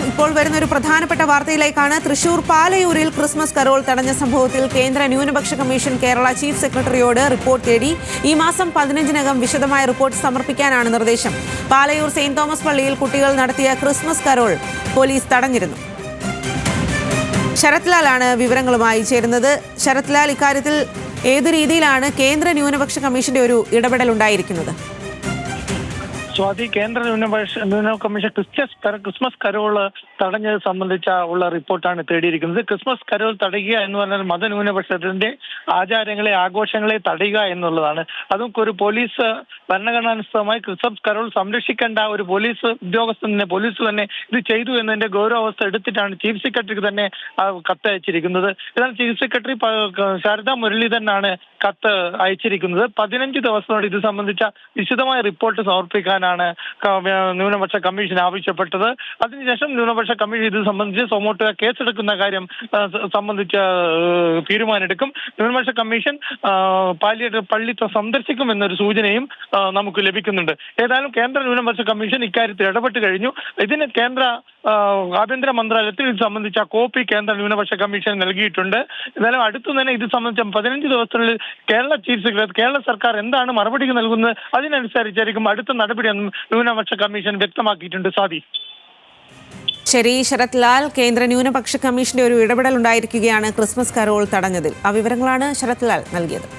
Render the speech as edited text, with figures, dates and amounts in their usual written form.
ഇപ്പോൾ വരുന്ന ഒരു പ്രധാനപ്പെട്ട വാർത്തയിലേക്കാണ്. തൃശൂർ പാലയൂരിൽ ക്രിസ്മസ് കരോൾ തടഞ്ഞ സംഭവത്തിൽ കേന്ദ്ര ന്യൂനപക്ഷ കമ്മീഷൻ കേരള ചീഫ് സെക്രട്ടറിയോട് റിപ്പോർട്ട് തേടി. ഈ മാസം 15-നകം വിശദമായ റിപ്പോർട്ട് സമർപ്പിക്കാനാണ് നിർദ്ദേശം. പാലയൂർ സെന്റ് തോമസ് പള്ളിയിൽ കുട്ടികൾ നടത്തിയ ക്രിസ്മസ് കരോൾ പോലീസ് തടഞ്ഞിരുന്നു. ശരത് ലാലാണ് വിവരങ്ങളുമായി ചേരുന്നത്. ശരത് ലാൽ, ഇക്കാര്യത്തിൽ ഏത് രീതിയിലാണ് കേന്ദ്ര ന്യൂനപക്ഷ കമ്മീഷന്റെ ഒരു ഇടപെടൽ ഉണ്ടായിരിക്കുന്നത്? സ്വാതി, കേന്ദ്ര ന്യൂനപക്ഷ കമ്മീഷൻ ക്രിസ്മസ് കരോൾ തടഞ്ഞത് സംബന്ധിച്ച ഉള്ള റിപ്പോർട്ടാണ് തേടിയിരിക്കുന്നത്. ക്രിസ്മസ് കരോൾ തടയുക എന്ന് പറഞ്ഞാൽ മതന്യൂനപക്ഷത്തിന്റെ ആചാരങ്ങളെ, ആഘോഷങ്ങളെ തടയുക എന്നുള്ളതാണ്. അതും ഒരു പോലീസ് ഭരണഘടനാനുസൃതമായി ക്രിസ്മസ് കരോൾ സംരക്ഷിക്കേണ്ട ഒരു പോലീസ് തന്നെ ഇത് ചെയ്തു എന്നതിന്റെ ഗൗരവാവസ്ഥ എടുത്തിട്ടാണ് ചീഫ് സെക്രട്ടറിക്ക് തന്നെ കത്ത് അയച്ചിരിക്കുന്നത്. എന്നാൽ ചീഫ് സെക്രട്ടറി ശാരദാ മുരളീധരനാണ് കത്ത് അയച്ചിരിക്കുന്നത്. 15 ദിവസത്തോടെ ഇത് സംബന്ധിച്ച വിശദമായ റിപ്പോർട്ട് സമർപ്പിക്കാനാണ് ന്യൂനപക്ഷ കമ്മീഷൻ ആവശ്യപ്പെട്ടത്. അതിനുശേഷം ന്യൂനപക്ഷ കമ്മീഷൻ ഇത് സംബന്ധിച്ച് സൊമോട്ടോ കേസെടുക്കുന്ന കാര്യം സംബന്ധിച്ച് തീരുമാനമെടുക്കും. ന്യൂനപക്ഷ കമ്മീഷൻ പള്ളി സന്ദർശിക്കും എന്നൊരു സൂചനയും നമുക്ക് ലഭിക്കുന്നുണ്ട്. ഏതായാലും കേന്ദ്ര ന്യൂനപക്ഷ കമ്മീഷൻ ഇക്കാര്യത്തിൽ ഇടപെട്ട് കഴിഞ്ഞു. ഇതിന് കേന്ദ്ര ആഭ്യന്തര മന്ത്രാലയത്തിൽ ഇത് സംബന്ധിച്ച കോപ്പി കേന്ദ്ര ന്യൂനപക്ഷ കമ്മീഷൻ നൽകിയിട്ടുണ്ട്. എന്നാലും അടുത്തു തന്നെ ഇത് സംബന്ധിച്ച 15 ദിവസത്തിനുള്ളിൽ കേരള ചീഫ് സെക്രട്ടറി, കേരള സർക്കാർ എന്താണ് മറുപടി നൽകുന്നത് അതിനനുസരിച്ചായിരിക്കും അടുത്ത നടപടിയെന്നും ന്യൂനപക്ഷ കമ്മീഷൻ വ്യക്തമാക്കിയിട്ടുണ്ട്. സാദി. ശരി ശരത് ലാൽ, കേന്ദ്ര ന്യൂനപക്ഷ കമ്മീഷന്റെ ഒരു ഇടപെടൽ ഉണ്ടായിരിക്കുകയാണ് ക്രിസ്മസ് കരോൾ തടഞ്ഞതിൽ. ആ വിവരങ്ങളാണ് ശരത് ലാൽ നൽകിയത്.